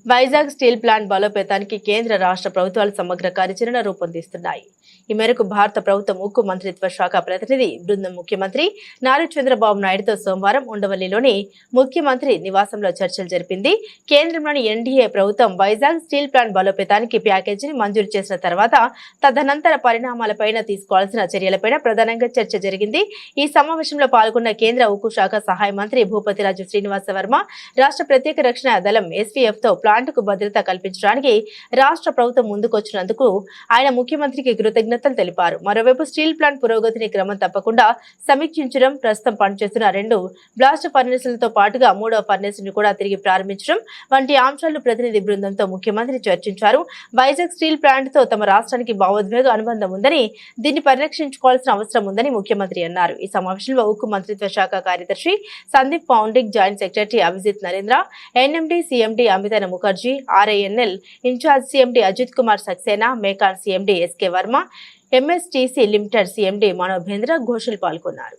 Vizag steel plant బలోపేతానికి కేంద్ర రాష్ట్ర ప్రభుత్వాలు సమగ్ర కార్యాచరణ రూపొందిస్తున్నాయి. ఈ మేరకు భారత ప్రభుత్వం ఉక్కు మంత్రిత్వ శాఖ ప్రతినిధి బృందం ముఖ్యమంత్రి నారా చంద్రబాబు నాయుడుతో సోమవారం ఉండవల్లిలోని ముఖ్యమంత్రి నివాసంలో చర్చలు జరిపింది. కేంద్రంలోని ఎన్డీఏ ప్రభుత్వం వైజాగ్ స్టీల్ ప్లాంట్ బలోపేతానికి ప్యాకేజీని మంజూరు చేసిన తర్వాత తదనంతర పరిణామాలపైన తీసుకోవాల్సిన చర్యలపైన ప్రధానంగా చర్చ జరిగింది. ఈ సమావేశంలో పాల్గొన్న కేంద్ర ఉక్కు శాఖ సహాయ మంత్రి భూపతిరాజు శ్రీనివాస వర్మ రాష్ట్ర ప్రత్యేక రక్షణ దళం ఎస్పీఎఫ్ తో ప్లాంట్కు భద్రత కల్పించడానికి రాష్ట్ర ప్రభుత్వం ముందుకొచ్చినందుకు ఆయన ముఖ్యమంత్రికి కృతజ్ఞతలు తెలిపారు. మరోవైపు స్టీల్ ప్లాంట్ పురోగతిని క్రమం తప్పకుండా సమీక్షించడం, ప్రస్తుతం పనిచేస్తున్న 2 బ్లాస్ట్ ఫర్నేసులతో పాటుగా 3వ ఫర్నేస్ ను కూడా తిరిగి ప్రారంభించడం వంటి అంశాలను ప్రతినిధి బృందంతో ముఖ్యమంత్రి చర్చించారు. వైజాగ్ స్టీల్ ప్లాంట్ తో తమ రాష్ట్రానికి భావోద్వేగ అనుబంధం ఉందని, దీన్ని పరిరక్షించుకోవాల్సిన అవసరం ఉందని ముఖ్యమంత్రి అన్నారు. ఈ సమావేశంలో ఉక్కు మంత్రిత్వ శాఖ కార్యదర్శి Sandeep Poundrik, joint secretary Abhijit Narendra, NMDC CMD Amitava Mukherjee, RINL in-charge CMD Ajit Kumar Saxena, MECON CMD SK Verma, MSTC limited CMD Manobendra Ghoshal పాల్గొన్నారు.